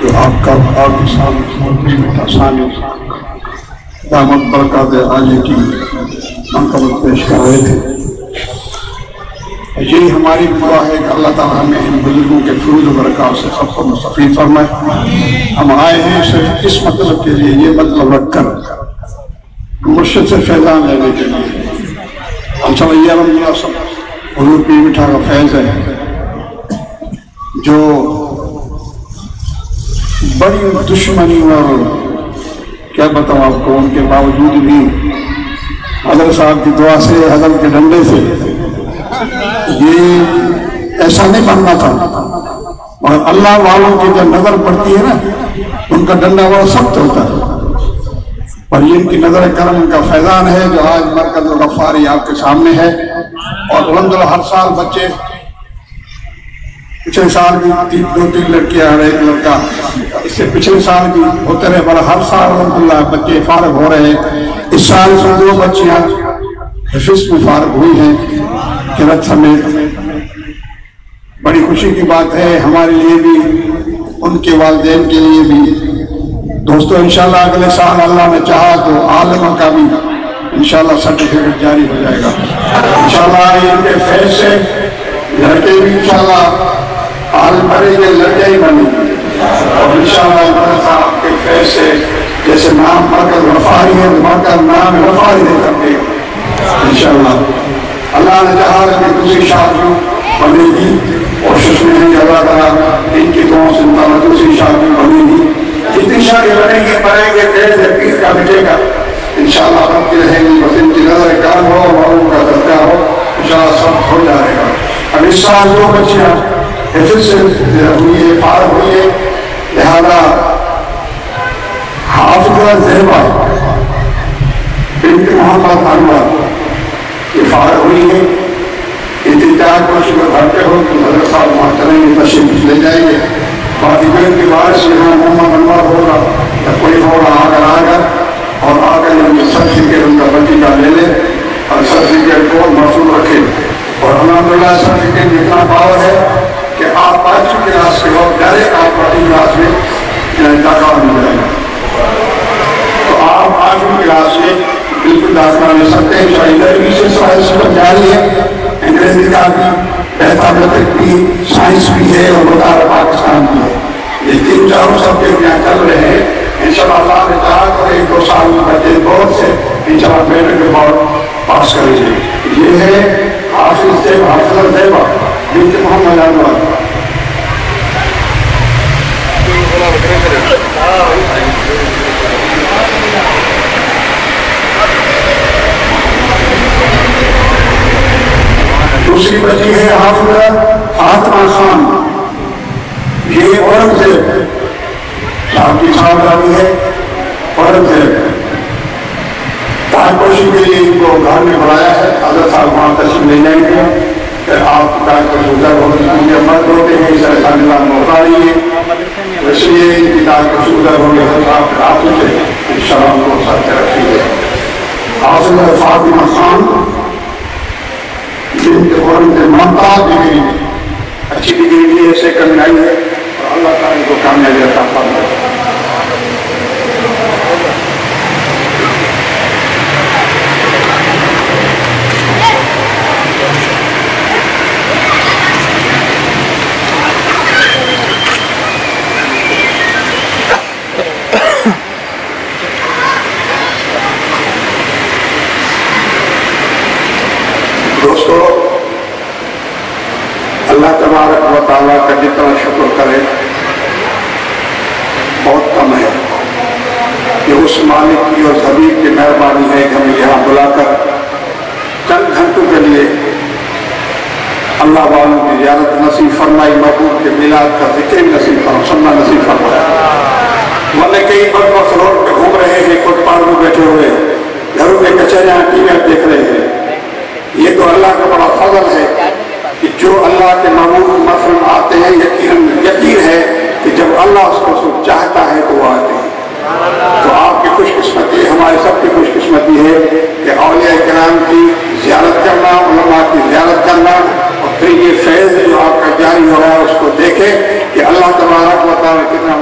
جو آپ کا آپ کے سامنے میٹھا ثانی دامت برکات عالی کی منقبت پیش کر رہے تھے۔ یہی ہماری دعا ہے کہ اللہ تعالیٰ ہمیں ان بزرگوں کے فروض و برکات سے سب کو مستفید فرمائے۔ ہم آئے ہیں صرف اس مطلب کے لیے، یہ مطلب رکھ کر مرشد سے فیضان لینے کے لیے۔ ہم سمجھیے الحمدللہ سب حضور پیر میٹھا کا فیض ہے جو بڑی دشمنی اور کیا بتاؤں آپ کو، ان کے باوجود بھی حضرت صاحب کی دعا سے، حضرت کے ڈنڈے سے یہ ایسا نہیں بننا تھا۔ اور اللہ والوں کی جب نظر پڑتی ہے نا، ان کا ڈنڈا بڑا سخت ہوتا ہے، اور یہ ان کی نظر کرم کا فیضان ہے جو آج مرکز الغفاری آپ کے سامنے ہے۔ اور الحمدللہ ہر سال بچے، پچھلے سال بھی دو تین لڑکیاں اور ایک لڑکا، اس سے پچھلے سال بھی ہوتے رہے، بڑا ہر سال الحمدللہ بچے فارغ ہو رہے ہیں۔ اس سال سے 2 بچیاں حفظ میں فارغ ہوئی ہیں قرأت سمیت۔ بڑی خوشی کی بات ہے ہمارے لیے بھی، ان کے والدین کے لیے بھی۔ دوستو انشاءاللہ اگلے سال اللہ نے چاہا تو عالموں کا بھی انشاءاللہ سرٹیفکیٹ جاری ہو جائے گا انشاءاللہ۔ ان کے فیض سے لڑکے بھی انشاءاللہ عالم بڑھیں گے، لڑکے ہی بنیں گے، اور انشاءاللہ عمران صاحب کے فیض سے جیسے نام مرکز غفاری ہے، مرکز نام غفاری دے کر دے انشاءاللہ۔ اللہ نے چاہا کہ دوسری شادی بنے گی، کوشش میں ہے کہ اللہ تعالیٰ ان کی دعاؤں سے انشاءاللہ دوسری شادی بنے گی۔ جتنی شادی بنیں گی فیض پیر کا مٹے گا انشاءاللہ، بنتی رہیں گی، بس ان کی نظر کرم ہو اور ان کا درجہ ہو انشاءاللہ سب ہو جائے گا۔ اب اس سال 2 بچیاں حفظ سے ہوئی ہے، فارغ ہوئی ہے، لہذا حافظہ زیبا بنت محمد انور یہ فارغ ہوئی ہے۔ انتظار کوشش میں گھر پہ ہو کہ حضرت صاحب وہاں چلیں گے، تشریف لے جائیں گے۔ باقی بین کے بارش یہاں محمد انور ہوگا یا کوئی ہوگا آ کر اور آ کر یہ سرٹیفکیٹ ان کا بچی کا لے لے اور سرٹیفکیٹ کو محفوظ رکھے۔ اور الحمدللہ سرٹیفکیٹ میں اتنا پاور ہے کہ آپ 5ویں کلاس کے وقت ڈائریکٹ آپ 8ویں کلاس میں داخلہ مل جائے گا، تو آپ 8ویں کلاس میں بالکل داخلہ لے سکتے ہیں۔ شاید سے سوال جاری ہے، انگریزی کا بھی، میتھمیٹکس بھی، سائنس بھی ہے اور وزارت پاکستان بھی ہے۔ یہ 3-4 سبجیکٹ یہاں چل رہے ہیں انشاءاللہ۔ اللہ نے چاہا تو 1-2 سال میں بچے بورڈ سے انشاءاللہ میٹرک کے بعد پاس کریں گے۔ یہ ہے حافظہ زیبا بنت محمد انور۔ دوسری بچی ہے حافظہ فاطمہ خان، یہ اورنگزیب صاحب کی صاحبزادی ہے، اورنگزیب۔ تاجپوشی کے لیے ان کو گھر میں بلایا ہے، حضرت صاحب وہاں تشریف لے جائیں گے کہ آپ تاجپوشی ادھر ہوتی کیونکہ مرد ہوتے ہیں، اس طرح نظام ہوتا ہی ہے، اس لیے ان کی تاجپوشی ادھر ہوگی۔ حضرت صاحب کے ہاتھوں سے انشاءاللہ ان کو ساتھ رکھی ہے۔ حافظہ فاطمہ خان جن کے فوراً سے ممتاز ڈگری میں اچھی ڈگری بھی ایسے کمی آئی ہے، اور اللہ تعالیٰ کو کامیابی عطا فرمائے۔ دوستو اللہ تبارک و تعالیٰ کا جتنا شکر کرے بہت کم ہے۔ یہ اس مالک کی اور حبیب کی مہربانی ہے کہ ہمیں یہاں بلا کر چند گھنٹوں کے لیے اللہ والوں کی زیارت نصیب فرمائی، محبوب کے میلاد کا ذکر نصیب سننا نصیب فرمایا۔ ورنہ کئی وقت روڈ پہ گھوم رہے ہیں، فٹ پاتھ میں بیٹھے ہوئے، گھروں میں کچہریاں ٹی وی دیکھ رہے ہیں۔ یہ تو اللہ کا بڑا فضل ہے کہ جو اللہ کے معمول مفہوم آتے ہیں، یقین ہے کہ جب اللہ اس کو چاہتا ہے تو وہ آتے ہیں۔ تو آپ کی خوش قسمتی، ہمارے سب کی خوش قسمتی ہے کہ اولیاء کرام کی زیارت کرنا، علماء کی زیارت کرنا، اور پھر یہ فیض جو آپ کا جاری ہو رہا ہے اس کو دیکھیں کہ اللہ تبارک و تعالیٰ کتنا